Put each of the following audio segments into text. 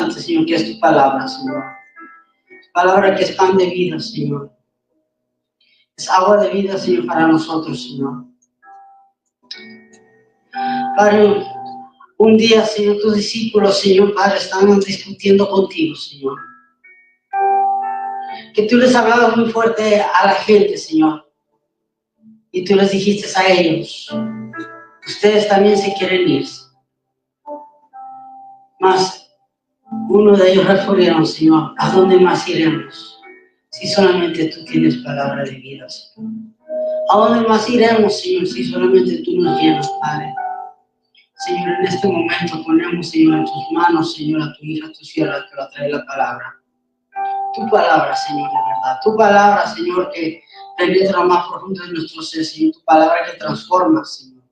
importante, Señor, que es tu palabra, Señor. Palabra que es pan de vida, Señor. Es agua de vida, Señor, para nosotros, Señor. Padre, un día, Señor, tus discípulos, Señor, Padre, estaban discutiendo contigo, Señor. Que tú les hablabas muy fuerte a la gente, Señor. Y tú les dijiste a ellos, ustedes también se quieren ir. Mas uno de ellos respondieron, Señor, ¿a dónde más iremos? Si solamente tú tienes palabra de vida, Señor. ¿A dónde más iremos, Señor, si solamente tú nos llenas, Padre? Señor, en este momento ponemos, Señor, en tus manos, Señor, a tu hija, a tu sierva, que va a traer la palabra. Tu palabra, Señor, de verdad. Tu palabra, Señor, que penetra más profundo en nuestro ser, Señor. Tu palabra que transforma, Señor.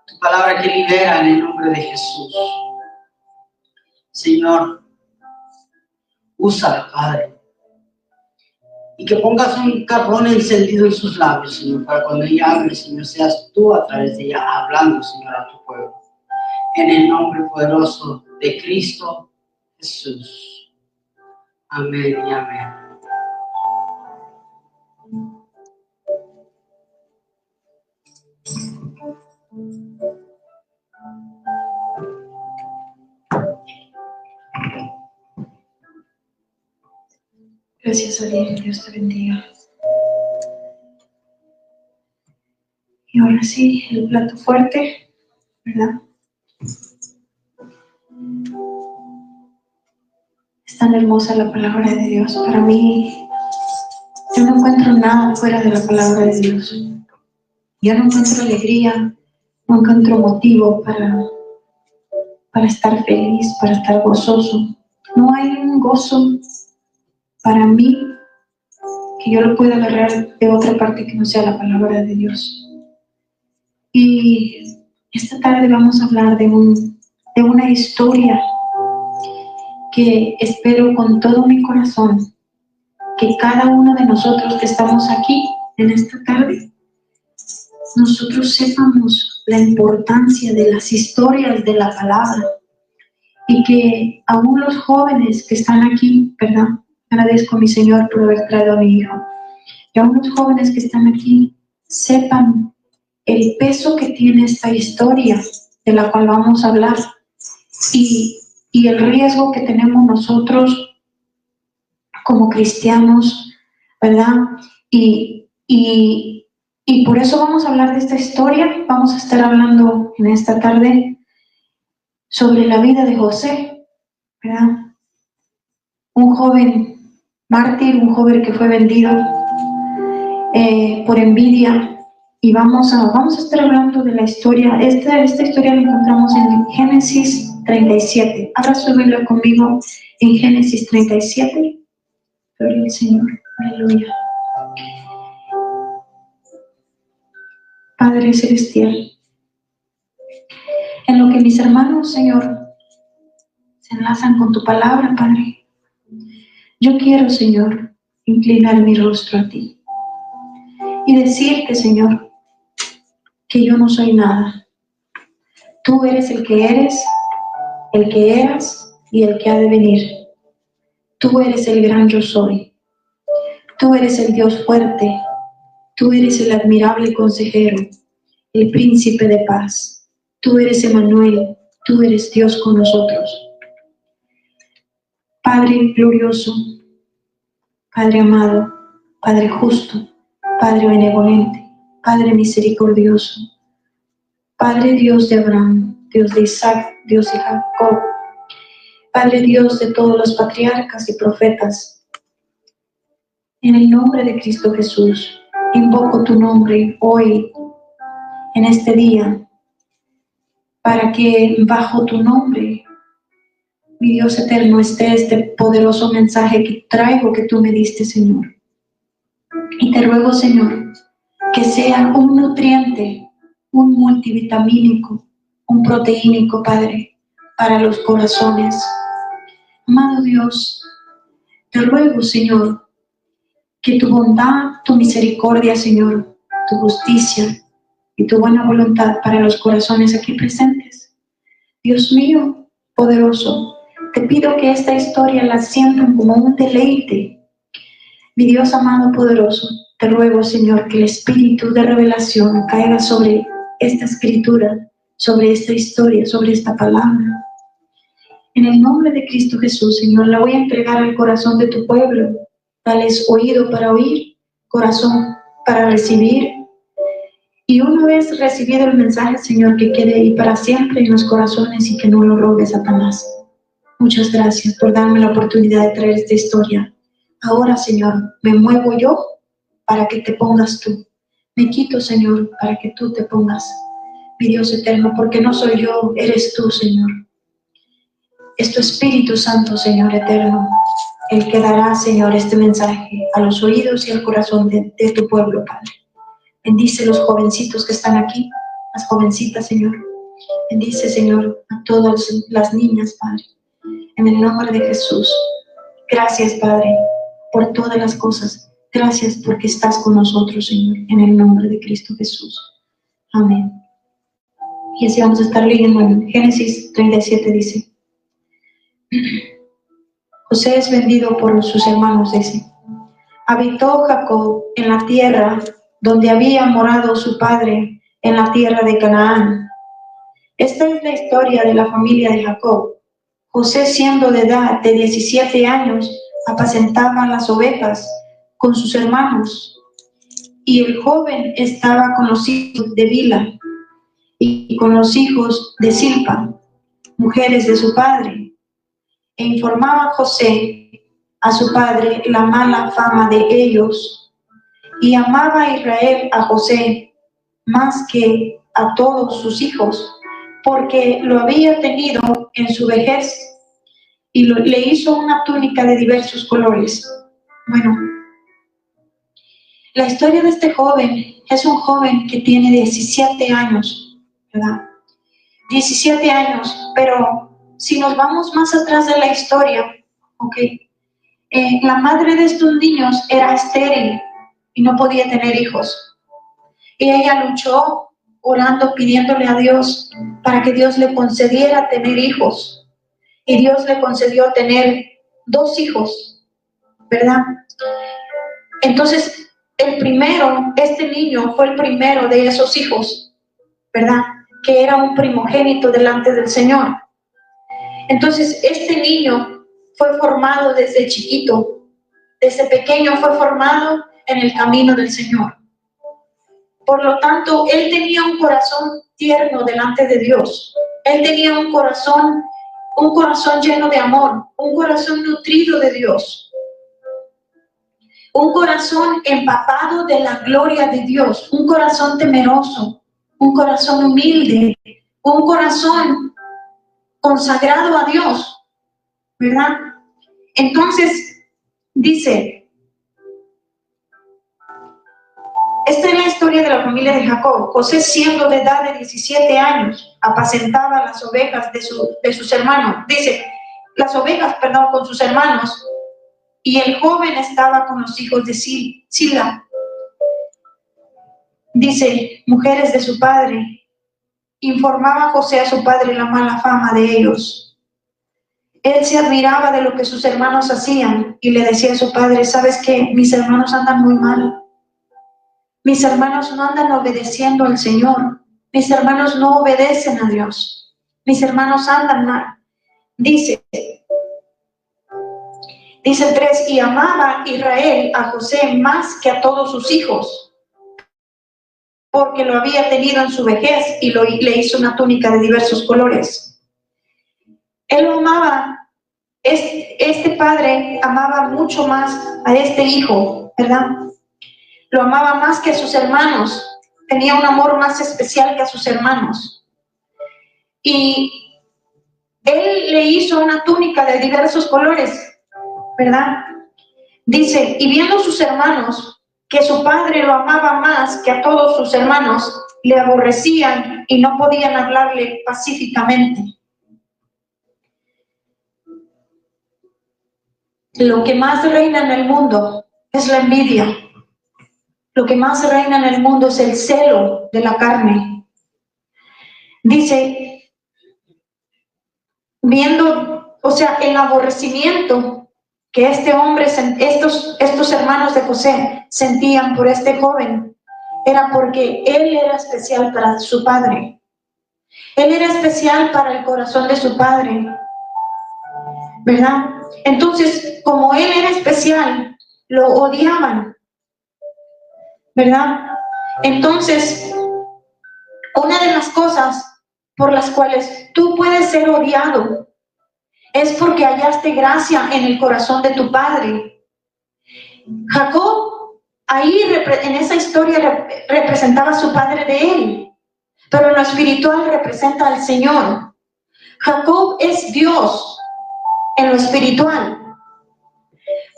Tu palabra que libera en el nombre de Jesús. Señor, úsala, Padre. Y que pongas un carbón encendido en sus labios, Señor, para cuando ella hable, Señor, seas tú a través de ella hablando, Señor, a tu pueblo. En el nombre poderoso de Cristo Jesús. Amén y amén. Gracias, Ariel. Dios te bendiga. Y ahora sí, el plato fuerte, ¿verdad? Es tan hermosa la palabra de Dios. Para mí, yo no encuentro nada fuera de la palabra de Dios. Yo no encuentro alegría, no encuentro motivo para estar feliz, para estar gozoso. No hay un gozo para mí que yo lo pueda agarrar de otra parte que no sea la palabra de Dios. Y esta tarde vamos a hablar de una historia que espero con todo mi corazón que cada uno de nosotros que estamos aquí en esta tarde, nosotros sepamos la importancia de las historias de la palabra y que aún los jóvenes que están aquí, ¿verdad? Agradezco a mi Señor por haber traído a mi hijo. Y aún los jóvenes que están aquí sepan el peso que tiene esta historia de la cual vamos a hablar y el riesgo que tenemos nosotros como cristianos, ¿verdad? Y por eso vamos a hablar de esta historia. Vamos a estar hablando en esta tarde sobre la vida de José, ¿verdad? Un joven mártir, un joven que fue vendido por envidia. Y vamos a estar hablando de la historia. Esta historia la encontramos en Génesis 37. Abra su Biblia conmigo en Génesis 37. Gloria al Señor. Aleluya. Padre Celestial, en lo que mis hermanos, Señor, se enlazan con tu palabra, Padre, yo quiero, Señor, inclinar mi rostro a ti y decirte, Señor, que yo no soy nada. Tú eres, el que eras y el que ha de venir. Tú eres el gran yo soy. Tú eres el Dios fuerte. Tú eres el admirable consejero, el príncipe de paz. Tú eres Emmanuel. Tú eres Dios con nosotros. Padre glorioso, Padre amado, Padre justo, Padre benevolente, Padre misericordioso, Padre Dios de Abraham, Dios de Isaac, Dios de Jacob, Padre Dios de todos los patriarcas y profetas. En el nombre de Cristo Jesús, invoco tu nombre hoy, en este día, para que bajo tu nombre, mi Dios eterno, esté este poderoso mensaje que traigo, que tú me diste, Señor. Y te ruego, Señor, que sea un nutriente, un multivitamínico, un proteínico, Padre, para los corazones. Amado Dios, te ruego, Señor, que tu bondad, tu misericordia, Señor, tu justicia y tu buena voluntad para los corazones aquí presentes, Dios mío, poderoso, te pido que esta historia la sientan como un deleite. Mi Dios amado poderoso, te ruego, Señor, que el espíritu de revelación caiga sobre esta escritura, sobre esta historia, sobre esta palabra. En el nombre de Cristo Jesús, Señor, la voy a entregar al corazón de tu pueblo. Dales oído para oír, corazón para recibir. Y una vez recibido el mensaje, Señor, que quede ahí para siempre en los corazones y que no lo robe Satanás. Muchas gracias por darme la oportunidad de traer esta historia. Ahora, Señor, me muevo yo para que te pongas tú. Me quito, Señor, para que tú te pongas. Mi Dios eterno, porque no soy yo, eres tú, Señor. Es tu Espíritu Santo, Señor eterno, el que dará, Señor, este mensaje a los oídos y al corazón de tu pueblo, Padre. Bendice los jovencitos que están aquí, las jovencitas, Señor. Bendice, Señor, a todas las niñas, Padre. En el nombre de Jesús. Gracias, Padre, por todas las cosas. Gracias porque estás con nosotros, Señor, en el nombre de Cristo Jesús. Amén. Y así vamos a estar leyendo en Génesis 37, dice. José es vendido por sus hermanos, dice. Habitó Jacob en la tierra donde había morado su padre, en la tierra de Canaán. Esta es la historia de la familia de Jacob. José, siendo de edad de 17 años, apacentaba las ovejas con sus hermanos, y el joven estaba con los hijos de Bilha y con los hijos de Silpa, mujeres de su padre, e informaba José a su padre la mala fama de ellos, y amaba a Israel a José más que a todos sus hijos, porque lo había tenido en su vejez, y le hizo una túnica de diversos colores. Bueno, la historia de este joven es un joven que tiene 17 años, ¿verdad? 17 años, pero si nos vamos más atrás de la historia, la madre de estos niños era estéril y no podía tener hijos. Y ella luchó orando, pidiéndole a Dios para que Dios le concediera tener hijos. Y Dios le concedió tener 2 hijos, ¿verdad? Entonces, este niño fue el primero de esos hijos, ¿verdad? Que era un primogénito delante del Señor. Entonces, este niño fue formado desde chiquito, desde pequeño fue formado en el camino del Señor. Por lo tanto, él tenía un corazón tierno delante de Dios. Él tenía un corazón lleno de amor, un corazón nutrido de Dios, un corazón empapado de la gloria de Dios, un corazón temeroso, un corazón humilde, un corazón consagrado a Dios, ¿verdad? Entonces, dice, esta es la historia de la familia de Jacob. José, siendo de edad de 17 años, apacentaba las ovejas de sus hermanos. Dice, las ovejas, con sus hermanos. Y el joven estaba con los hijos de Sila. Dice, mujeres de su padre. Informaba José a su padre la mala fama de ellos. Él se admiraba de lo que sus hermanos hacían y le decía a su padre, ¿sabes qué? Mis hermanos andan muy mal. Mis hermanos no andan obedeciendo al Señor. Mis hermanos no obedecen a Dios. Mis hermanos andan mal. Dice 3, y amaba Israel a José más que a todos sus hijos, porque lo había tenido en su vejez y le hizo una túnica de diversos colores. Él lo amaba. Este padre amaba mucho más a este hijo, ¿verdad? Lo amaba más que a sus hermanos. Tenía un amor más especial que a sus hermanos. Y él le hizo una túnica de diversos colores, ¿verdad? Dice, y viendo sus hermanos que su padre lo amaba más que a todos sus hermanos, le aborrecían y no podían hablarle pacíficamente. Lo que más reina en el mundo es la envidia. Lo que más reina en el mundo es el celo de la carne. Dice, viendo o sea, el aborrecimiento que este hombre, estos hermanos de José sentían por este joven, era porque él era especial para su padre. Él era especial para el corazón de su padre, ¿verdad? Entonces, como él era especial, lo odiaban, ¿verdad? Entonces, una de las cosas por las cuales tú puedes ser odiado es porque hallaste gracia en el corazón de tu padre. Jacob, ahí en esa historia representaba a su padre de él, pero en lo espiritual representa al Señor. Jacob es Dios en lo espiritual,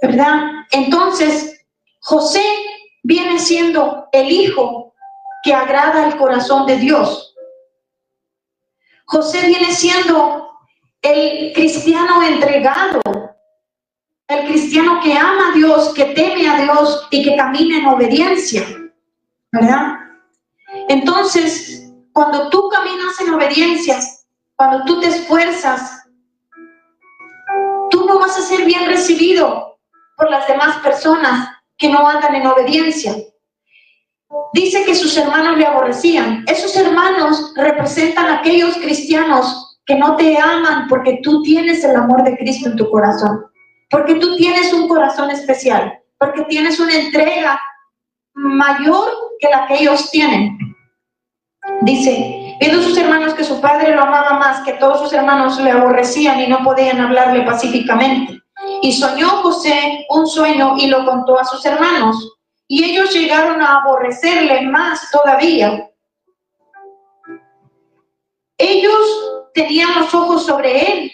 ¿verdad? Entonces, José viene siendo el hijo que agrada el corazón de Dios. José viene siendo el cristiano entregado, el cristiano que ama a Dios, que teme a Dios y que camina en obediencia, ¿verdad? Entonces, cuando tú caminas en obediencia, cuando tú te esfuerzas, tú no vas a ser bien recibido por las demás personas que no andan en obediencia. Dice que sus hermanos le aborrecían. Esos hermanos representan a aquellos cristianos que no te aman porque tú tienes el amor de Cristo en tu corazón, porque tú tienes un corazón especial, porque tienes una entrega mayor que la que ellos tienen. Dice, viendo sus hermanos que su padre lo amaba más, que todos sus hermanos le aborrecían y no podían hablarle pacíficamente. Y soñó José un sueño y lo contó a sus hermanos. Y ellos llegaron a aborrecerle más todavía. Ellos tenían los ojos sobre él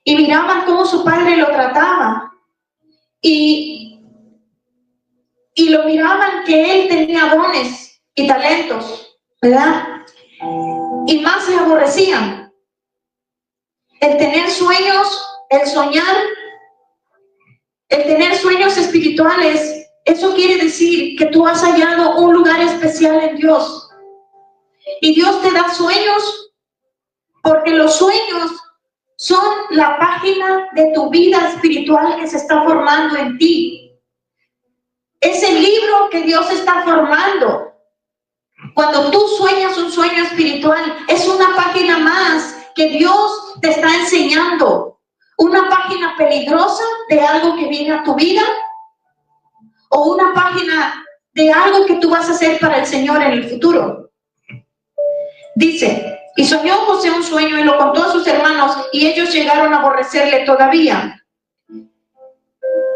y miraban cómo su padre lo trataba. Y lo miraban que él tenía dones y talentos, ¿verdad? Y más se aborrecían. El tener sueños, el soñar, el tener sueños espirituales, eso quiere decir que tú has hallado un lugar especial en Dios. Y Dios te da sueños porque los sueños son la página de tu vida espiritual que se está formando en ti. Es el libro que Dios está formando. Cuando tú sueñas un sueño espiritual, es una página más que Dios te está enseñando. Una página peligrosa de algo que viene a tu vida, o una página de algo que tú vas a hacer para el Señor en el futuro. Dice, y soñó José un sueño y lo contó a sus hermanos y ellos llegaron a aborrecerle todavía.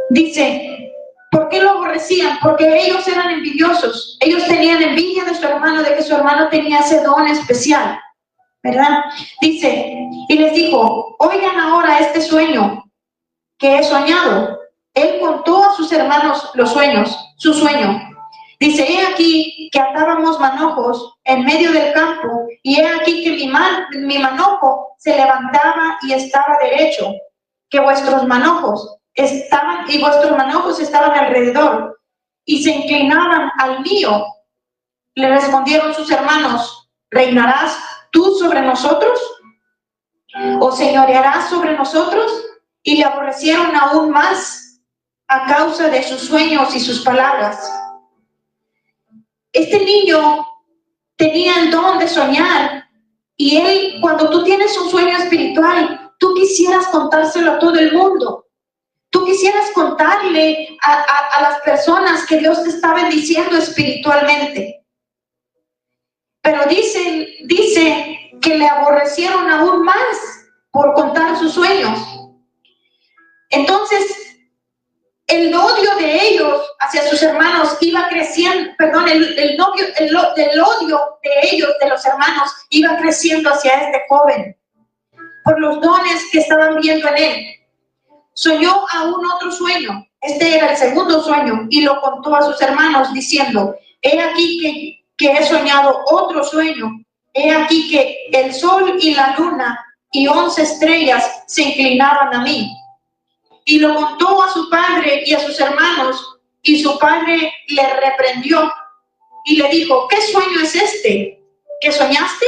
Dice, ¿por qué lo aborrecían? Porque ellos eran envidiosos. Ellos tenían envidia de su hermano, de que su hermano tenía ese don especial, ¿verdad? Dice, y les dijo, oigan ahora este sueño que he soñado. Él contó a sus hermanos los sueños, su sueño. Dice, he aquí que atábamos manojos en medio del campo, y he aquí que mi manojo se levantaba y estaba derecho, que vuestros manojos estaban alrededor, y se inclinaban al mío. Le respondieron sus hermanos, ¿reinarás tú sobre nosotros? ¿O señorearás sobre nosotros? Y le aborrecieron aún más a causa de sus sueños y sus palabras. Este niño tenía el don de soñar, y él, cuando tú tienes un sueño espiritual, tú quisieras contárselo a todo el mundo. Tú quisieras contarle a las personas que Dios te está bendiciendo espiritualmente. Pero dice que le aborrecieron aún más por contar sus sueños. Entonces, el odio de ellos hacia sus hermanos iba creciendo, el odio de ellos, de los hermanos, iba creciendo hacia este joven, por los dones que estaban viendo en él. Soñó aún otro sueño, este era el segundo sueño, y lo contó a sus hermanos diciendo, he aquí que he soñado otro sueño, he aquí que el sol y la luna y 11 estrellas se inclinaban a mí. Y lo contó a su padre y a sus hermanos, y su padre le reprendió y le dijo, ¿qué sueño es este que soñaste?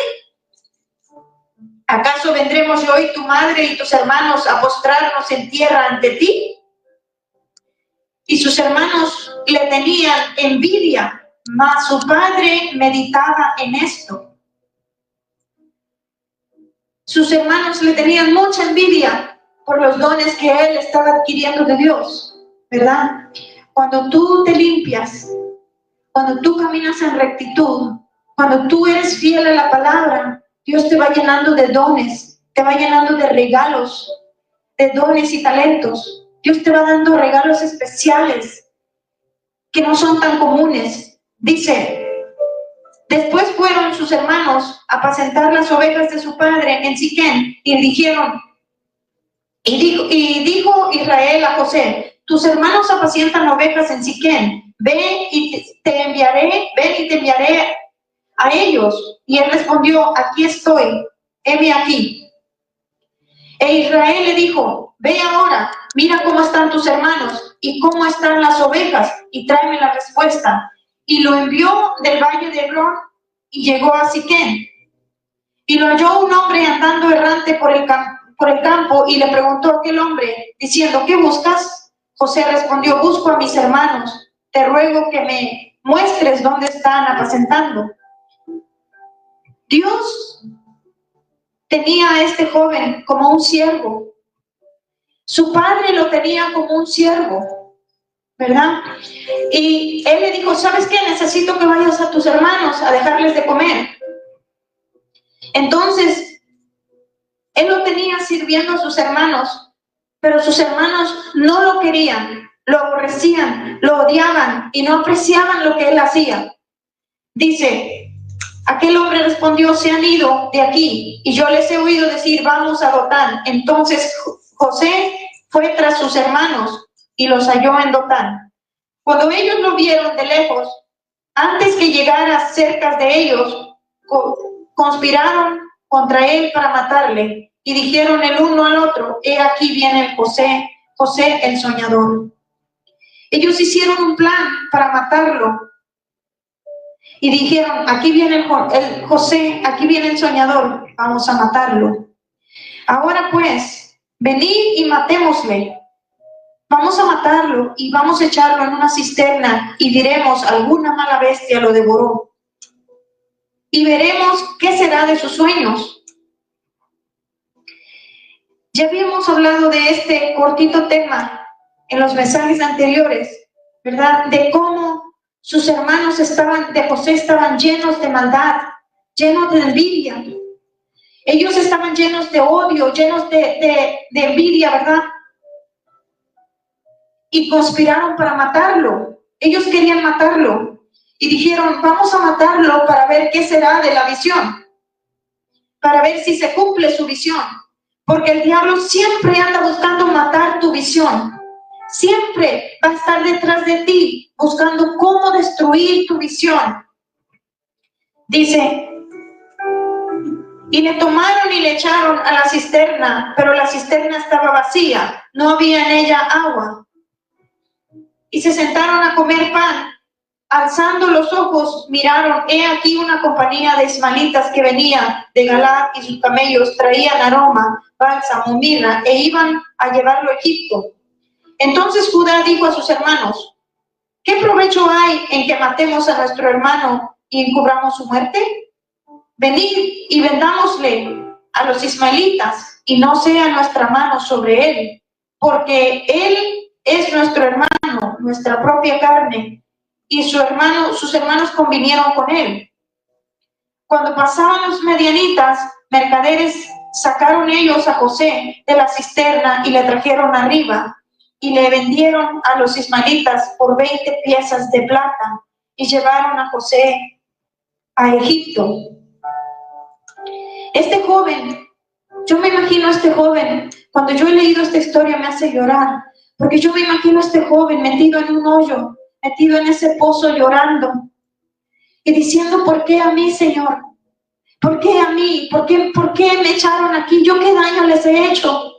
¿Acaso vendremos yo y tu madre y tus hermanos a postrarnos en tierra ante ti? Y sus hermanos le tenían envidia, mas su padre meditaba en esto. Sus hermanos le tenían mucha envidia por los dones que él estaba adquiriendo de Dios, ¿verdad? Cuando tú te limpias, cuando tú caminas en rectitud, cuando tú eres fiel a la palabra, Dios te va llenando de dones, te va llenando de regalos, de dones y talentos. Dios te va dando regalos especiales que no son tan comunes. Dice, después fueron sus hermanos a apacentar las ovejas de su padre en Siquem y dijeron, y dijo Israel a José, tus hermanos apacientan ovejas en Siquem, ven y te enviaré a ellos. Y él respondió, aquí estoy, heme aquí. E Israel le dijo, ve ahora, mira cómo están tus hermanos y cómo están las ovejas, y tráeme la respuesta. Y lo envió del valle de Hebrón y llegó a Siquem. Y lo halló un hombre andando errante por el campo y le preguntó a aquel hombre, diciendo, ¿qué buscas? José respondió, busco a mis hermanos, te ruego que me muestres dónde están apacentando. Dios tenía a este joven como un siervo. Su padre lo tenía como un siervo, ¿verdad? Y él le dijo, ¿sabes qué? Necesito que vayas a tus hermanos a dejarles de comer. Entonces, él lo tenía sirviendo a sus hermanos, pero sus hermanos no lo querían, lo aborrecían, lo odiaban y no apreciaban lo que él hacía. Dice, aquel hombre respondió, se han ido de aquí y yo les he oído decir, vamos a Dotán. Entonces José fue tras sus hermanos y los halló en Dotán. Cuando ellos lo vieron de lejos, antes que llegara cerca de ellos, conspiraron contra él para matarle y dijeron el uno al otro, he aquí viene José el soñador. Ellos hicieron un plan para matarlo y dijeron, aquí viene el José, aquí viene el soñador, vamos a matarlo. Ahora pues, venid y matémosle. Vamos a matarlo y vamos a echarlo en una cisterna y diremos, alguna mala bestia lo devoró. Y veremos qué será de sus sueños. Ya habíamos hablado de este cortito tema en los mensajes anteriores, ¿verdad? De cómo sus hermanos de José estaban llenos de maldad, llenos de envidia. Ellos estaban llenos de odio, llenos de envidia, ¿verdad? Y conspiraron para matarlo. Ellos querían matarlo. Y dijeron, vamos a matarlo para ver qué será de la visión. Para ver si se cumple su visión. Porque el diablo siempre anda buscando matar tu visión. Siempre va a estar detrás de ti, buscando cómo destruir tu visión. Dice, y le tomaron y le echaron a la cisterna, pero la cisterna estaba vacía, no había en ella agua. Y se sentaron a comer pan. Alzando los ojos, miraron, he aquí una compañía de ismaelitas que venía de Galaad y sus camellos traían aroma, bálsamo, mirra, e iban a llevarlo a Egipto. Entonces Judá dijo a sus hermanos, ¿qué provecho hay en que matemos a nuestro hermano y encubramos su muerte? Venid y vendámosle a los ismaelitas y no sea nuestra mano sobre él, porque él es nuestro hermano, nuestra propia carne, y sus hermanos convinieron con él. Cuando pasaban los medianitas, mercaderes, sacaron ellos a José de la cisterna y le trajeron arriba, y le vendieron a los ismaelitas por 20 piezas de plata, y llevaron a José a Egipto. Este joven, yo me imagino a este joven, cuando yo he leído esta historia me hace llorar, porque yo me imagino a este joven metido en un hoyo, metido en ese pozo llorando y diciendo, ¿por qué a mí, Señor? ¿Por qué a mí? ¿Por qué me echaron aquí? ¿Yo qué daño les he hecho?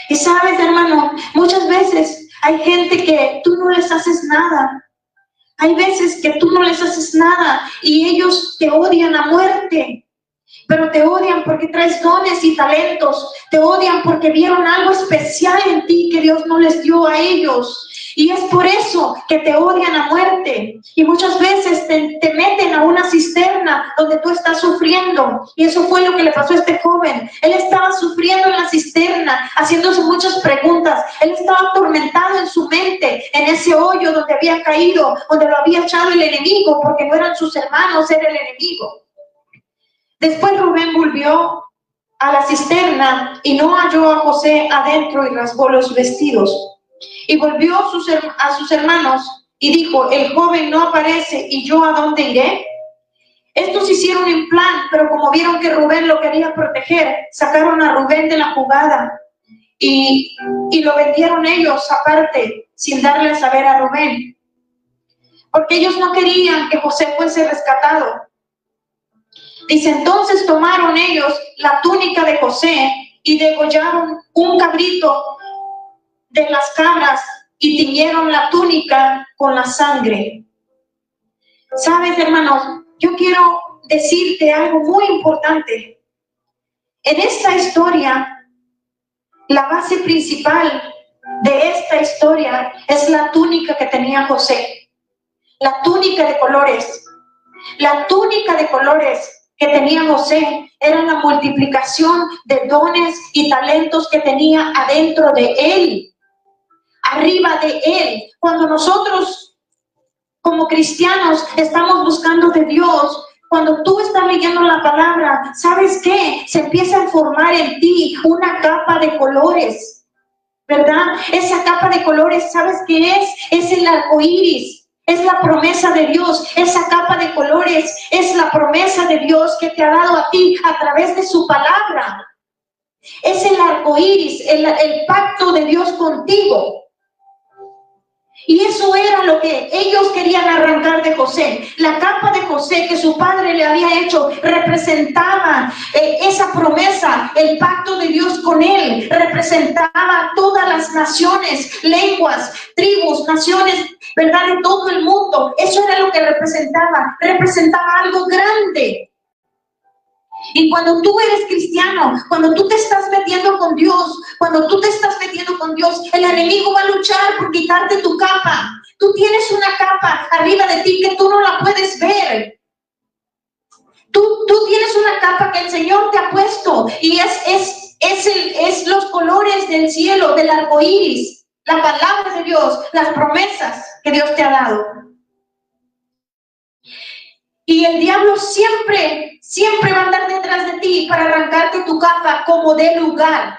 Y sabes, hermano, muchas veces hay gente que tú no les haces nada. Hay veces que tú no les haces nada y ellos te odian a muerte. pero te odian porque traes dones y talentos, te odian porque vieron algo especial en ti que Dios no les dio a ellos. Y es por eso que te odian a muerte. Y muchas veces te meten a una cisterna donde tú estás sufriendo. Y eso fue lo que le pasó a este joven. Él estaba sufriendo en la cisterna, haciéndose muchas preguntas. Él estaba atormentado en su mente, en ese hoyo donde había caído, donde lo había echado el enemigo, porque no eran sus hermanos, era el enemigo. Después Rubén volvió a la cisterna y no halló a José adentro y rasgó los vestidos. Y volvió a sus hermanos y dijo, el joven no aparece, ¿y yo a dónde iré? Estos hicieron un plan, pero como vieron que Rubén lo quería proteger, sacaron a Rubén de la jugada y lo vendieron ellos aparte, sin darle a saber a Rubén. Porque ellos no querían que José fuese rescatado. Dice, entonces tomaron ellos la túnica de José y degollaron un cabrito de las cabras y tiñeron la túnica con la sangre. ¿Sabes, hermanos? Yo quiero decirte algo muy importante. En esta historia, la base principal de esta historia es la túnica que tenía José. La túnica de colores. La túnica de colores que tenía José era la multiplicación de dones y talentos que tenía adentro de él, arriba de él. Cuando nosotros como cristianos estamos buscando de Dios, cuando tú estás leyendo la palabra, ¿sabes qué? Se empieza a formar en ti una capa de colores, ¿verdad? Esa capa de colores, ¿sabes qué es? Es el arco iris. Es la promesa de Dios. Esa capa de colores es la promesa de Dios que te ha dado a ti a través de su palabra. Es el arco iris, el pacto de Dios contigo. Y eso era lo que ellos querían arrancar de José. La capa de José que su padre le había hecho representaba esa promesa, el pacto de Dios con él. Representaba todas las naciones, lenguas, tribus, naciones, ¿verdad? De todo el mundo. Eso era lo que representaba. Representaba algo grande. Y cuando tú eres cristiano, cuando tú te estás metiendo con Dios, el enemigo va a luchar por quitarte tu capa. Tú tienes una capa arriba de ti que tú no la puedes ver. Tú tienes una capa que el Señor te ha puesto y es los colores del cielo, del arco iris, la palabra de Dios, las promesas que Dios te ha dado. Y el diablo siempre va a andar detrás de ti para arrancarte tu capa como de lugar.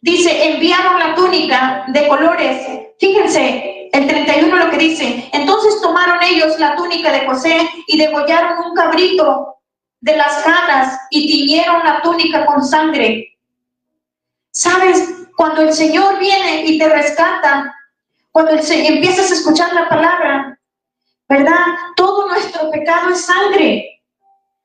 Dice, enviaron la túnica de colores. Fíjense, el 31 lo que dice. Entonces tomaron ellos la túnica de José y degollaron un cabrito de las cabras y tiñeron la túnica con sangre. ¿Sabes? Cuando el Señor viene y te rescata, cuando empiezas a escuchar la palabra, ¿verdad? Todo nuestro pecado es sangre.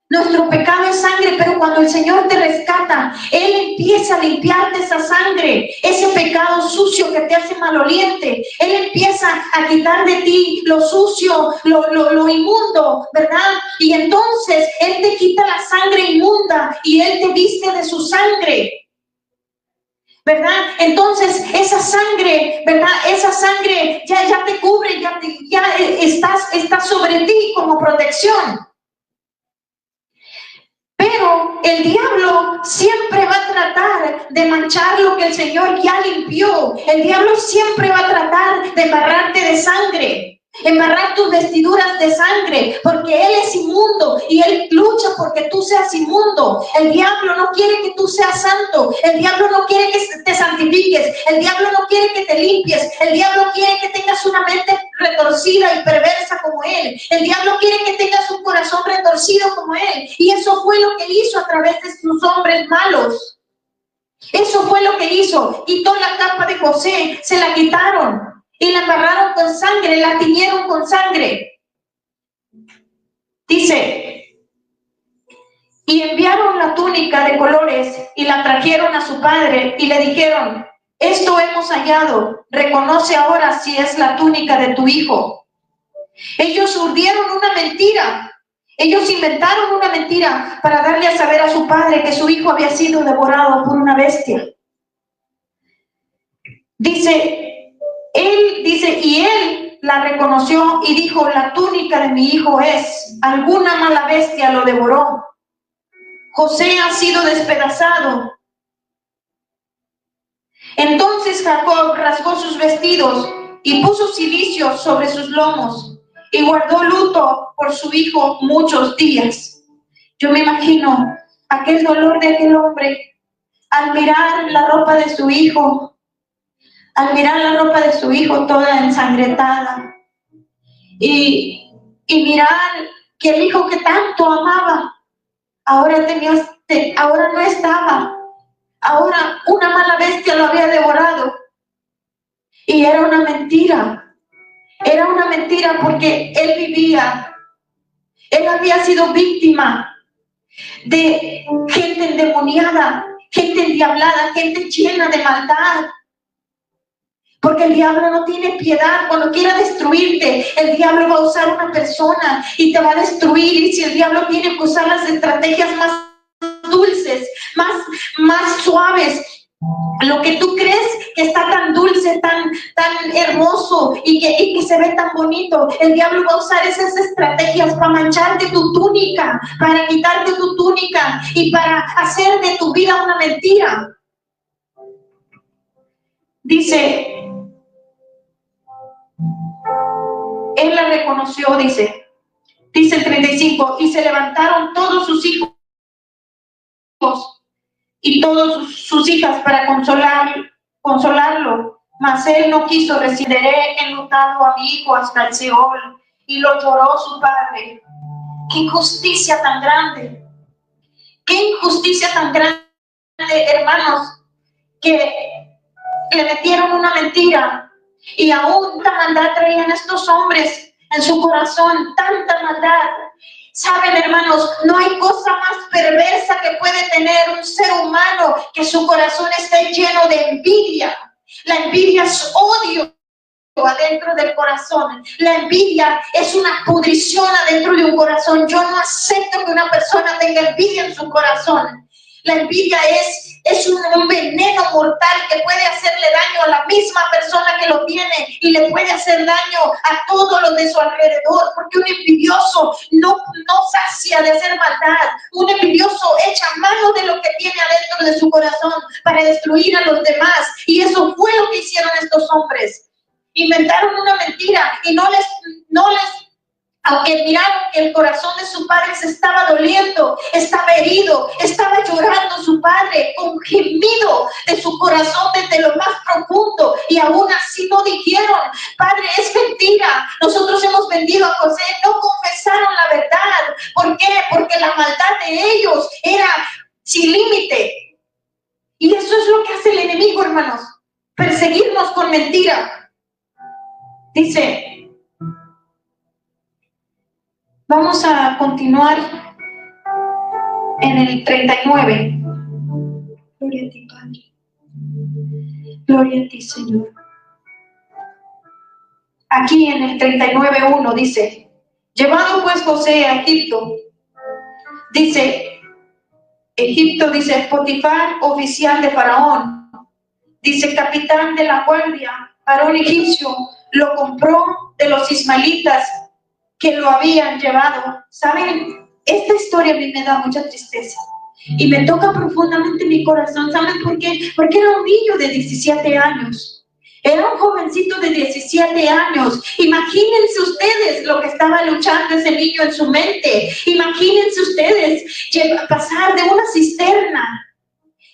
Nuestro pecado es sangre, pero cuando el Señor te rescata, Él empieza a limpiarte esa sangre, ese pecado sucio que te hace maloliente. Él empieza a quitar de ti lo sucio, lo inmundo, ¿verdad? Y entonces Él te quita la sangre inmunda y Él te viste de su sangre, ¿verdad? Entonces esa sangre, ¿verdad? Esa sangre ya te cubre, ya está sobre ti como protección. Pero el diablo siempre va a tratar de manchar lo que el Señor ya limpió. El diablo siempre va a tratar de embarrarte de sangre, embarrar tus vestiduras de sangre, porque Él es inmundo y Él lucha porque tú seas inmundo. El diablo no quiere que tú seas santo. El diablo no quiere que te santifiques. El diablo no quiere que te limpies. El diablo quiere que tengas una mente retorcida y perversa como Él. El diablo quiere que tengas un corazón retorcido como Él. Y eso fue lo que hizo a través de sus hombres malos. Eso fue lo que hizo. Quitó la capa de José, se la quitaron y la embarraron con sangre, la tiñeron con sangre. Dice, y enviaron la túnica de colores y la trajeron a su padre y le dijeron, esto hemos hallado, reconoce ahora si es la túnica de tu hijo. Ellos urdieron una mentira. Ellos inventaron una mentira para darle a saber a su padre que su hijo había sido devorado por una bestia. Y él la reconoció y dijo: la túnica de mi hijo es, alguna mala bestia lo devoró. José ha sido despedazado. Entonces Jacob rasgó sus vestidos y puso cilicio sobre sus lomos y guardó luto por su hijo muchos días. Yo me imagino aquel dolor de aquel hombre al mirar la ropa de su hijo, toda ensangrentada, y mirar que el hijo que tanto amaba ahora no estaba. Ahora una mala bestia lo había devorado. Y era una mentira. Era una mentira porque él había sido víctima de gente endemoniada, gente endiablada, gente llena de maldad. Porque el diablo no tiene piedad. Cuando quiera destruirte, el diablo va a usar una persona y te va a destruir. Y si el diablo tiene que usar las estrategias más dulces, más suaves, lo que tú crees que está tan dulce, tan hermoso y que se ve tan bonito, el diablo va a usar esas estrategias para mancharte tu túnica, para quitarte tu túnica y para hacer de tu vida una mentira. Dice, él la reconoció, dice el 35, y se levantaron todos sus hijos y todas sus hijas para consolarlo, mas él no quiso. Reciberé enlutado a mi hijo hasta el Seol. Y lo lloró su padre. ¡Qué injusticia tan grande! ¡Qué injusticia tan grande, hermanos! Que le metieron una mentira y aún tanta maldad traían estos hombres en su corazón, tanta maldad. Saben, hermanos, no hay cosa más perversa que puede tener un ser humano que su corazón esté lleno de envidia. La envidia es odio adentro del corazón. La envidia es una pudrición adentro de un corazón. Yo no acepto que una persona tenga envidia en su corazón. La envidia es un veneno mortal que puede hacerle daño a la misma persona que lo tiene y le puede hacer daño a todos los de su alrededor, porque un envidioso no sacia de hacer maldad. Un envidioso echa mano de lo que tiene adentro de su corazón para destruir a los demás, y eso fue lo que hicieron estos hombres. Inventaron una mentira y no les aunque miraron que el corazón de su padre se estaba doliendo, estaba herido, estaba llorando su padre con gemido de su corazón desde lo más profundo, y aún así no dijeron: padre, es mentira, nosotros hemos vendido a José. No confesaron la verdad. ¿Por qué? Porque la maldad de ellos era sin límite. Y eso es lo que hace el enemigo, hermanos, perseguirnos con mentira. Dice, vamos a continuar en el 39. Gloria a ti, Padre. Gloria a ti, Señor. Aquí en el 39:1 dice: llevado pues José a Egipto, dice Potifar, oficial de Faraón, dice capitán de la guardia, varón egipcio, lo compró de los ismaelitas que lo habían llevado. ¿Saben? Esta historia a mí me da mucha tristeza y me toca profundamente mi corazón. ¿Saben por qué? Porque era un niño de 17 años. Era un jovencito de 17 años. Imagínense ustedes lo que estaba luchando ese niño en su mente. Imagínense ustedes pasar de una cisterna.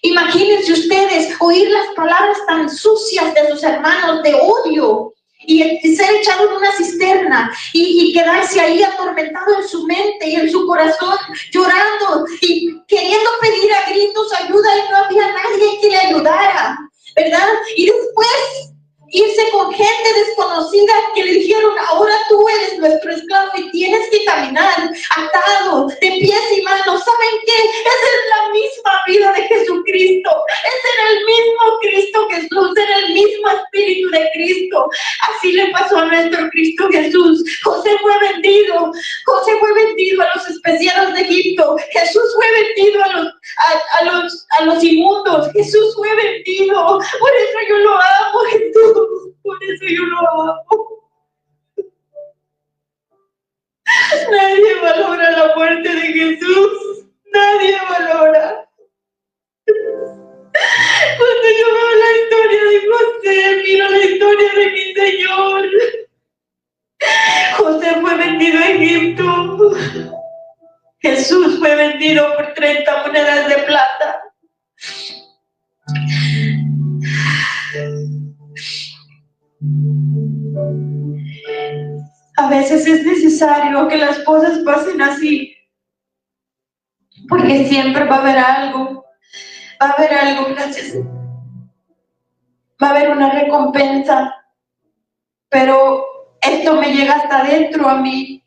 Imagínense ustedes oír las palabras tan sucias de sus hermanos de odio y ser echado en una cisterna y quedarse ahí atormentado en su mente y en su corazón, llorando y queriendo pedir a gritos ayuda, y no había nadie que le ayudara, ¿verdad? Y después irse con gente desconocida que le dijeron: ahora tú eres nuestro esclavo y tienes que caminar atado de pies y manos. ¿Saben qué? Esa es la misma vida de Jesucristo. Ese era el mismo Cristo Jesús, era el mismo Espíritu Espíritu de Cristo. Así le pasó a nuestro Cristo Jesús. José fue vendido a los especiados de Egipto. Jesús fue vendido a los inmundos. Jesús fue vendido. Por eso yo lo amo, Jesús. Por eso yo lo amo. Nadie valora la muerte de Jesús. Nadie valora. Cuando yo veo la historia de José, miro la historia de mi Señor. José fue vendido a Egipto. Jesús fue vendido por 30 monedas de plata. A veces es necesario que las cosas pasen así, porque siempre va a haber algo, gracias. Va a haber una recompensa, pero esto me llega hasta adentro a mí,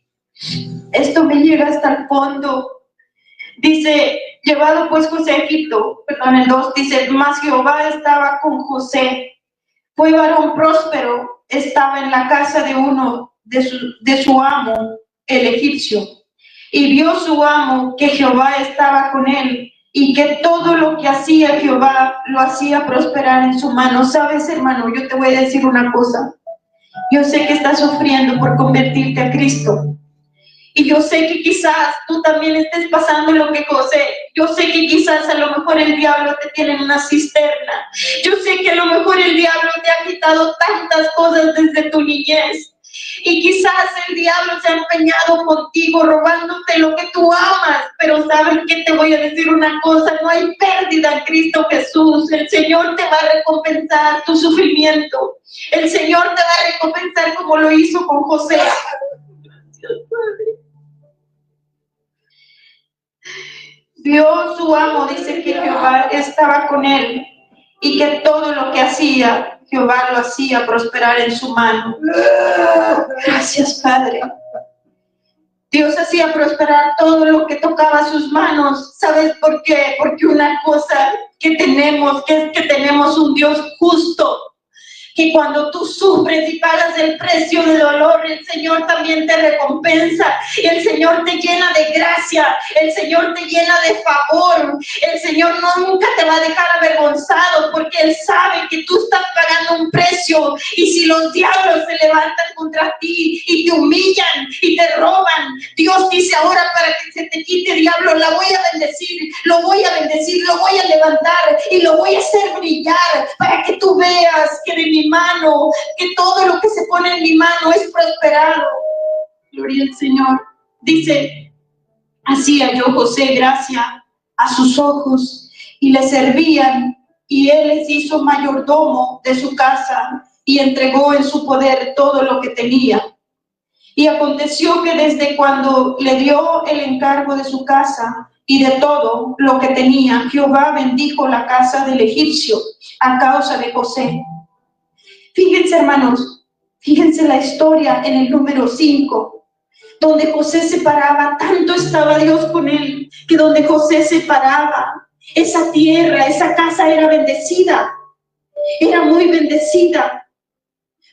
esto me llega hasta el fondo. Dice, llevado pues José a Egipto, el 2 dice, mas Jehová estaba con José, fue varón próspero, estaba en la casa de uno de su amo, el egipcio, y vio su amo que Jehová estaba con él, y que todo lo que hacía Jehová lo hacía prosperar en su mano. ¿Sabes, hermano? Yo te voy a decir una cosa. Yo sé que estás sufriendo por convertirte a Cristo. Y yo sé que quizás tú también estés pasando lo que José. Yo sé que quizás a lo mejor el diablo te tiene en una cisterna. Yo sé que a lo mejor el diablo te ha quitado tantas cosas desde tu niñez. Y quizás el diablo se ha empeñado contigo, robándote lo que tú amas. Pero ¿sabes qué? Te voy a decir una cosa, no hay pérdida en Cristo Jesús. El Señor te va a recompensar tu sufrimiento. El Señor te va a recompensar como lo hizo con José. Vio su amo, dice que Jehová estaba con él y que todo lo que hacía, Jehová lo hacía prosperar en su mano. Gracias, Padre. Dios hacía prosperar todo lo que tocaba sus manos. ¿Sabes por qué? Porque una cosa que tenemos, que es que tenemos un Dios justo. Que cuando tú sufres y pagas el precio de dolor, el Señor también te recompensa. El Señor te llena de gracia. El Señor te llena de favor. El Señor nunca te va a dejar avergonzado, porque Él sabe que tú estás pagando un precio. Y si los diablos se levantan contra ti y te humillan y te roban, Dios dice ahora, para que se te quite, diablo, la voy a bendecir, lo voy a bendecir, lo voy a levantar y lo voy a hacer brillar, para que tú veas que de mi mano, que todo lo que se pone en mi mano es prosperado. Gloria al Señor. Dice, hacía yo José gracia a sus ojos y le servían, y él les hizo mayordomo de su casa y entregó en su poder todo lo que tenía. Y aconteció que desde cuando le dio el encargo de su casa y de todo lo que tenía, Jehová bendijo la casa del egipcio a causa de José. Fíjense, hermanos, fíjense la historia en el número 5, donde José se paraba, tanto estaba Dios con él, que donde José se paraba, esa tierra, esa casa era bendecida, era muy bendecida.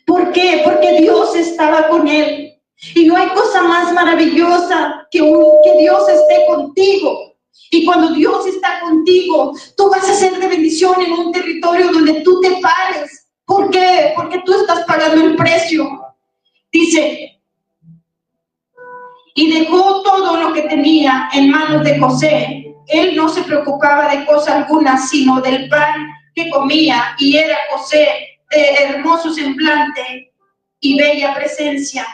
¿Por qué? Porque Dios estaba con él. Y no hay cosa más maravillosa que Dios esté contigo. Y cuando Dios está contigo, tú vas a ser de bendición en un territorio donde tú te pares. ¿Por qué? Porque tú estás pagando el precio. Dice, y dejó todo lo que tenía en manos de José. Él no se preocupaba de cosa alguna, sino del pan que comía. Y era José de hermoso semblante y bella presencia.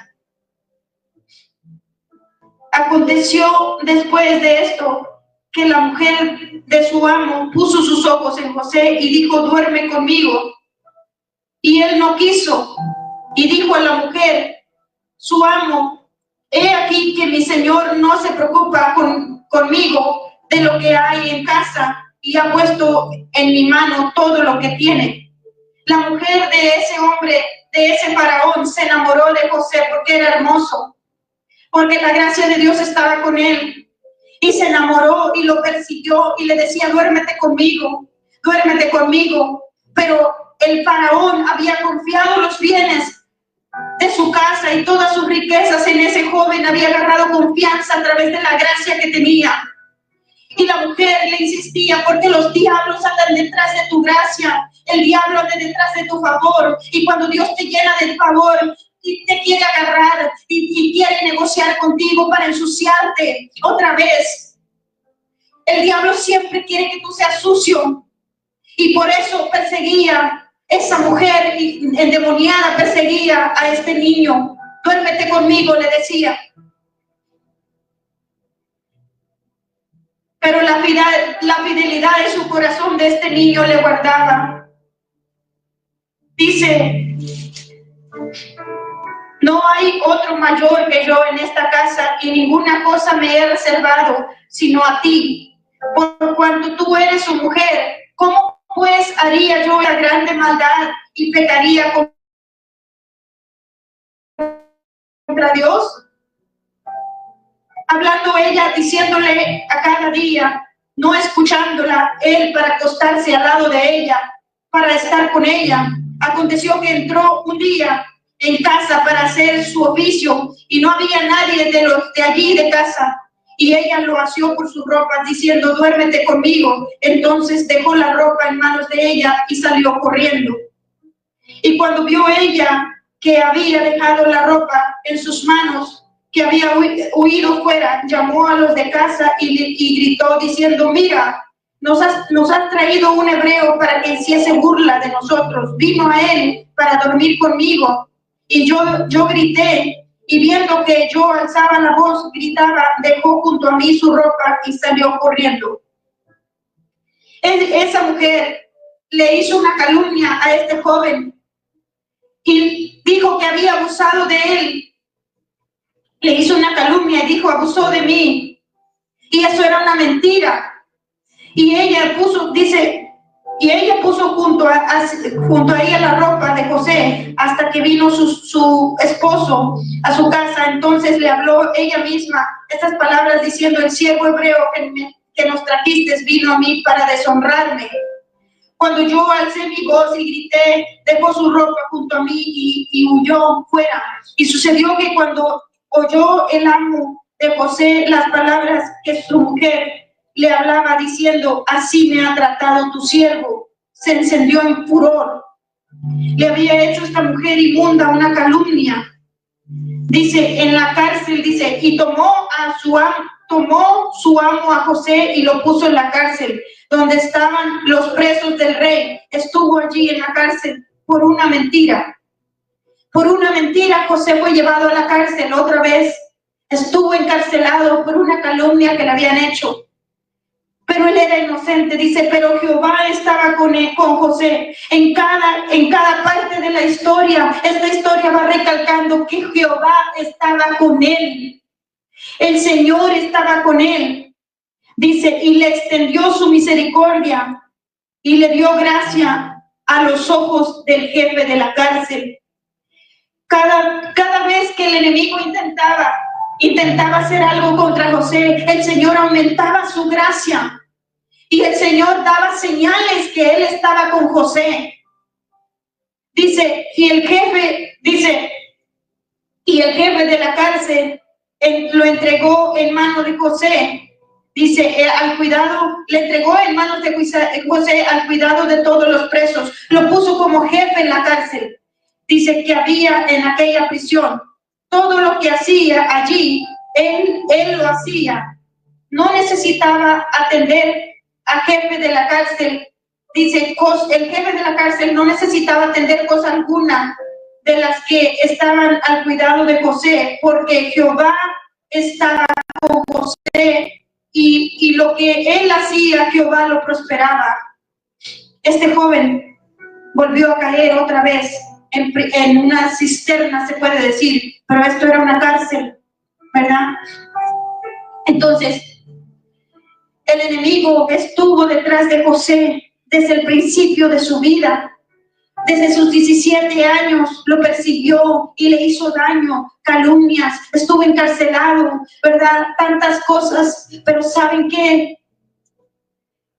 Aconteció después de esto que la mujer de su amo puso sus ojos en José y dijo, duerme conmigo. Y él no quiso, y dijo a la mujer, su amo, he aquí que mi señor no se preocupa conmigo de lo que hay en casa, y ha puesto en mi mano todo lo que tiene. La mujer de ese hombre, de ese faraón, se enamoró de José porque era hermoso, porque la gracia de Dios estaba con él, y se enamoró y lo persiguió y le decía, duérmete conmigo, pero el faraón había confiado los bienes de su casa y todas sus riquezas en ese joven, había agarrado confianza a través de la gracia que tenía. Y la mujer le insistía, porque los diablos andan detrás de tu gracia, el diablo anda detrás de tu favor, y cuando Dios te llena del favor, y te quiere agarrar, y quiere negociar contigo para ensuciarte otra vez. El diablo siempre quiere que tú seas sucio, y por eso perseguía. Esa mujer endemoniada perseguía a este niño. Duérmete conmigo, le decía. Pero la fidelidad de su corazón de este niño le guardaba. Dice, no hay otro mayor que yo en esta casa y ninguna cosa me he reservado sino a ti. Por cuanto tú eres su mujer, ¿cómo pues haría yo la grande maldad y pecaría contra Dios? Hablando ella, diciéndole a cada día, no escuchándola, él para acostarse al lado de ella, para estar con ella. Aconteció que entró un día en casa para hacer su oficio y no había nadie de los de allí de casa. Y ella lo asió por sus ropas, diciendo, duérmete conmigo. Entonces dejó la ropa en manos de ella y salió corriendo. Y cuando vio ella que había dejado la ropa en sus manos, que había huido fuera, llamó a los de casa y gritó diciendo, mira, nos has traído un hebreo para que hiciese burla de nosotros. Vino a él para dormir conmigo. Y yo grité. Y viendo que yo alzaba la voz, gritaba, dejó junto a mí su ropa y salió corriendo. Esa mujer le hizo una calumnia a este joven y dijo que había abusado de él. Le hizo una calumnia y dijo, abusó de mí. Y eso era una mentira. Y ella puso, dice, y ella puso junto a ella la ropa de José hasta que vino su esposo a su casa. Entonces le habló ella misma estas palabras diciendo, el siervo hebreo que nos trajiste vino a mí para deshonrarme. Cuando yo alcé mi voz y grité, dejó su ropa junto a mí y huyó fuera. Y sucedió que cuando oyó el amo de José las palabras que su mujer le hablaba diciendo, así me ha tratado tu siervo, se encendió en furor. Le había hecho esta mujer inmunda una calumnia. Dice, en la cárcel, dice, y tomó su amo a José y lo puso en la cárcel, donde estaban los presos del rey. Estuvo allí en la cárcel por una mentira. Por una mentira José fue llevado a la cárcel otra vez. Estuvo encarcelado por una calumnia que le habían hecho. Pero él era inocente, dice, pero Jehová estaba con José. En cada parte de la historia, esta historia va recalcando que Jehová estaba con él. El Señor estaba con él. Dice, y le extendió su misericordia y le dio gracia a los ojos del jefe de la cárcel. Cada vez que el enemigo intentaba hacer algo contra José, el Señor aumentaba su gracia y el Señor daba señales que él estaba con José. Dice, y el jefe de la cárcel lo entregó en manos de José. Dice, le entregó en manos de José al cuidado de todos los presos. Lo puso como jefe en la cárcel. Dice que había en aquella prisión. Todo lo que hacía allí, él lo hacía. No necesitaba atender al jefe de la cárcel. Dice, el jefe de la cárcel no necesitaba atender cosa alguna de las que estaban al cuidado de José, porque Jehová estaba con José y lo que él hacía, Jehová lo prosperaba. Este joven volvió a caer otra vez en una cisterna, se puede decir, pero esto era una cárcel, ¿verdad? Entonces, el enemigo estuvo detrás de José desde el principio de su vida. Desde sus 17 años lo persiguió y le hizo daño, calumnias, estuvo encarcelado, ¿verdad? Tantas cosas, pero ¿saben qué?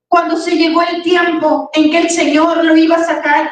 Cuando se llegó el tiempo en que el Señor lo iba a sacar,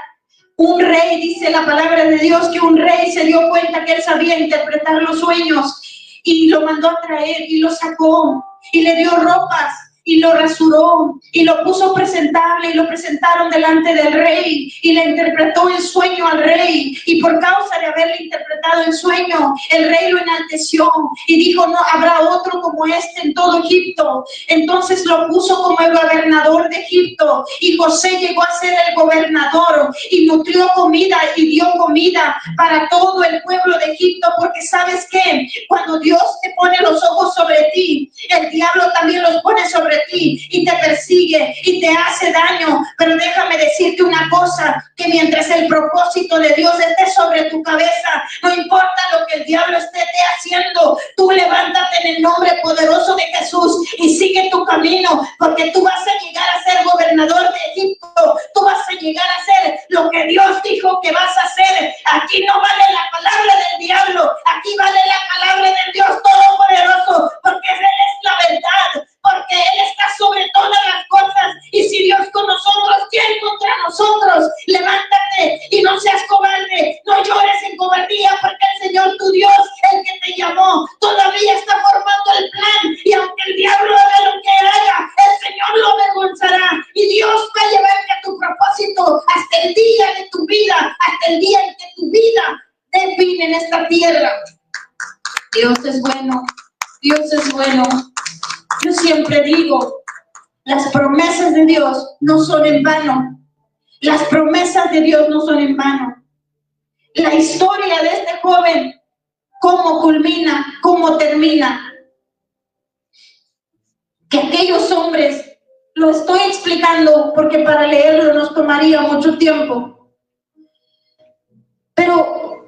Un rey, dice la palabra de Dios, que un rey se dio cuenta que él sabía interpretar los sueños y lo mandó a traer y lo sacó y le dio ropas y lo rasuró y lo puso presentable y lo presentaron delante del rey y le interpretó el sueño al rey, y por causa de haberle interpretado el sueño, el rey lo enalteció y dijo: no habrá otro como este en todo Egipto. Entonces lo puso como el gobernador de Egipto, y José llegó a ser el gobernador y nutrió comida y dio comida para todo el pueblo de Egipto, porque ¿sabes qué? Cuando Dios te pone los ojos sobre ti, el diablo también los pone sobre ti y te persigue y te hace daño. Pero déjame decirte una cosa, que mientras el propósito de Dios esté sobre tu cabeza, no importa lo que el diablo esté haciendo, tú levántate en el nombre poderoso de Jesús y sigue tu camino, porque tú vas a llegar a ser gobernador de Egipto, tú vas a llegar a ser lo que Dios dijo que vas a hacer. Aquí no vale la palabra del diablo, aquí vale la palabra del Dios Todopoderoso, porque Él es la verdad, porque Él está sobre todas las cosas. Y si Dios con nosotros, ¿quién contra nosotros? Levántate y no seas cobarde, no llores en cobardía, porque el Señor tu Dios, el que te llamó, todavía está formando el plan, y aunque el diablo haga lo que haga, el Señor lo avergonzará, y Dios va a llevarte a tu propósito hasta el día de tu vida, hasta el día en que tu vida dé fin en esta tierra. Dios es bueno, Dios es bueno. Yo siempre digo, las promesas de Dios no son en vano. Las promesas de Dios no son en vano. La historia de este joven, cómo culmina, cómo termina. Que aquellos hombres, lo estoy explicando porque para leerlo nos tomaría mucho tiempo. Pero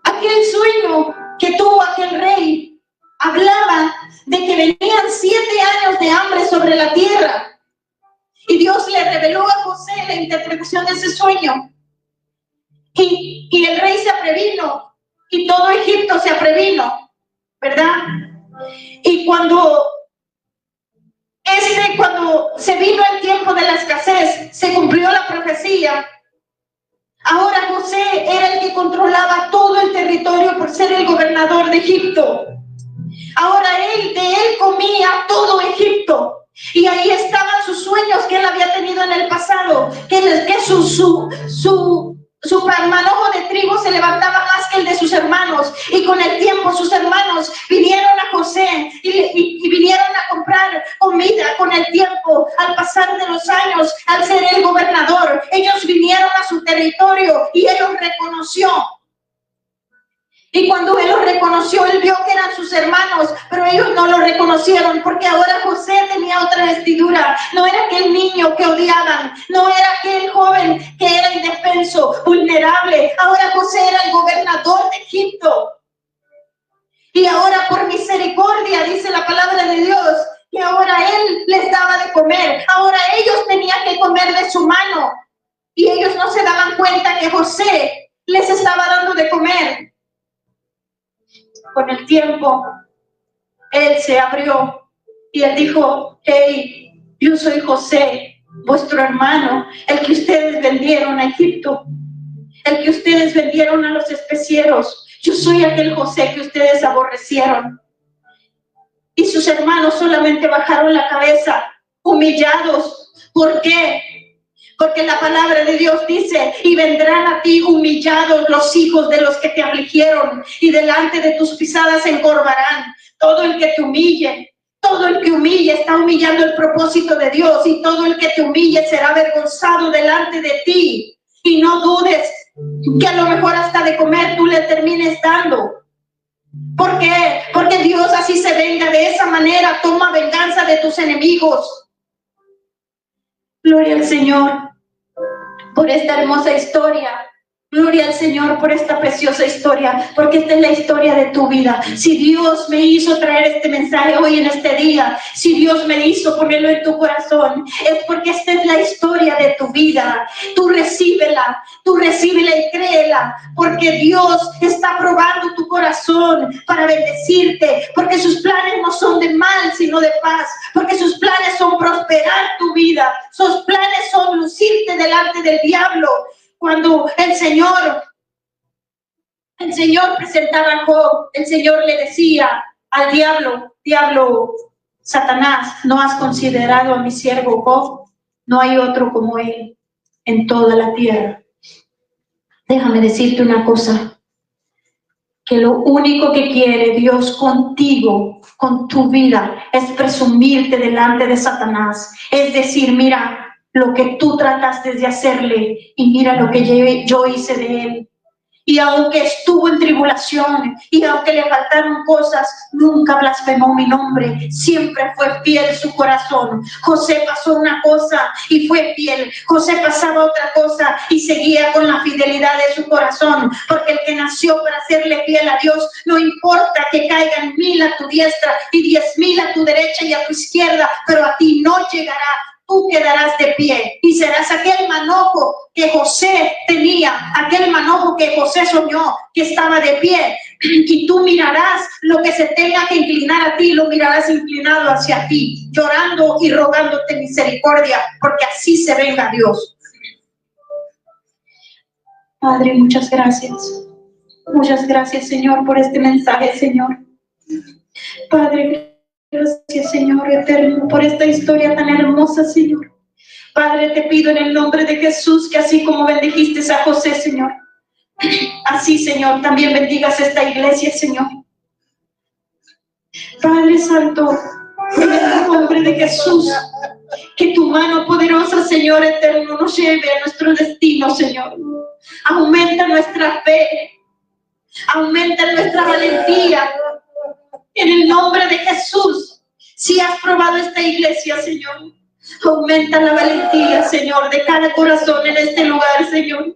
aquel sueño que tuvo aquel rey hablaba de que venían 7 años de hambre sobre la tierra. Y Dios le reveló a José la interpretación de ese sueño. Y el rey se previno, y todo Egipto se previno, ¿verdad? Y cuando se vino el tiempo de la escasez, se cumplió la profecía. Ahora José era el que controlaba todo el territorio por ser el gobernador de Egipto. Ahora de él comía todo Egipto. Y ahí estaban sus sueños que él había tenido en el pasado, que su manojo de trigo se levantaba más que el de sus hermanos, y con el tiempo sus hermanos vinieron a José y vinieron a comprar comida. Con el tiempo, al pasar de los años, al ser el gobernador, ellos vinieron a su territorio y él los reconoció. Y cuando él los reconoció, él vio que eran sus hermanos, pero ellos no lo reconocieron, porque ahora José tenía otra vestidura. No era aquel niño que odiaban, no era aquel joven que era indefenso, vulnerable. Ahora José era el gobernador de Egipto. Y ahora, por misericordia, dice la palabra de Dios, que ahora él les daba de comer. Ahora ellos tenían que comer de su mano. Y ellos no se daban cuenta que José les estaba dando de comer. Con el tiempo, él se abrió y él dijo: hey, yo soy José, vuestro hermano, el que ustedes vendieron a Egipto, el que ustedes vendieron a los especieros. Yo soy aquel José que ustedes aborrecieron. Y sus hermanos solamente bajaron la cabeza, humillados. ¿Por qué? Porque la palabra de Dios dice: y vendrán a ti humillados los hijos de los que te afligieron, y delante de tus pisadas se encorvarán. Todo el que te humille, todo el que humille está humillando el propósito de Dios, y todo el que te humille será avergonzado delante de ti. Y no dudes que a lo mejor hasta de comer tú le termines dando. ¿Por qué? Porque Dios así se venga, de esa manera toma venganza de tus enemigos. Gloria al Señor por esta hermosa historia. Gloria al Señor por esta preciosa historia, porque esta es la historia de tu vida. Si Dios me hizo traer este mensaje hoy en este día, si Dios me hizo ponerlo en tu corazón, es porque esta es la historia de tu vida. Tú recíbela y créela, porque Dios está probando tu corazón para bendecirte, porque sus planes no son de mal, sino de paz, porque sus planes son prosperar tu vida, sus planes son lucirte delante del diablo. Cuando el Señor presentaba a Job, el Señor le decía al diablo, Satanás, ¿no has considerado a mi siervo Job? No hay otro como él en toda la tierra. Déjame decirte una cosa, que lo único que quiere Dios contigo, con tu vida, es presumirte delante de Satanás. Es decir, mira lo que tú trataste de hacerle y mira lo que yo hice de él. Y aunque estuvo en tribulación y aunque le faltaron cosas, nunca blasfemó mi nombre, siempre fue fiel su corazón. José pasó una cosa y fue fiel, José pasaba otra cosa y seguía con la fidelidad de su corazón, porque el que nació para serle fiel a Dios, no importa que caigan 1000 a tu diestra y 10,000 a tu derecha y a tu izquierda, pero a ti no llegará. Tú quedarás de pie y serás aquel manojo que José tenía, aquel manojo que José soñó, que estaba de pie. Y tú mirarás lo que se tenga que inclinar a ti, lo mirarás inclinado hacia ti, llorando y rogándote misericordia, porque así se venga Dios. Padre, muchas gracias. Muchas gracias, Señor, por este mensaje, Señor. Padre, gracias, Señor eterno, por esta historia tan hermosa, Señor. Padre, te pido en el nombre de Jesús que así como bendijiste a José, Señor, así, Señor, también bendigas esta iglesia, Señor. Padre Santo, en el nombre de Jesús, que tu mano poderosa, Señor eterno, nos lleve a nuestro destino, Señor. Aumenta nuestra fe, aumenta nuestra valentía. En el nombre de Jesús, si has probado esta iglesia, Señor, aumenta la valentía, Señor, de cada corazón en este lugar, Señor.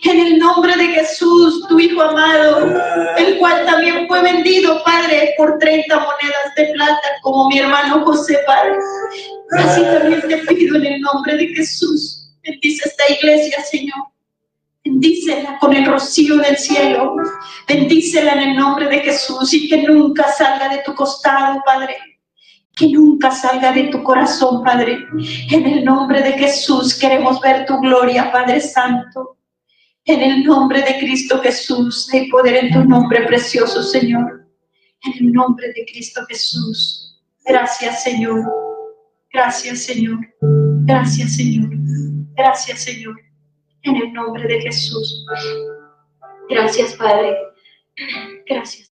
En el nombre de Jesús, tu Hijo amado, el cual también fue vendido, Padre, por 30 monedas de plata, como mi hermano José, Padre. Así también te pido en el nombre de Jesús, bendice esta iglesia, Señor. Bendícela con el rocío del cielo. Bendícela en el nombre de Jesús y que nunca salga de tu costado, Padre. Que nunca salga de tu corazón, Padre. En el nombre de Jesús queremos ver tu gloria, Padre Santo. En el nombre de Cristo Jesús, hay poder en tu nombre precioso, Señor. En el nombre de Cristo Jesús. Gracias, Señor. Gracias, Señor. Gracias, Señor. Gracias, Señor. En el nombre de Jesús. Gracias, Padre. Gracias.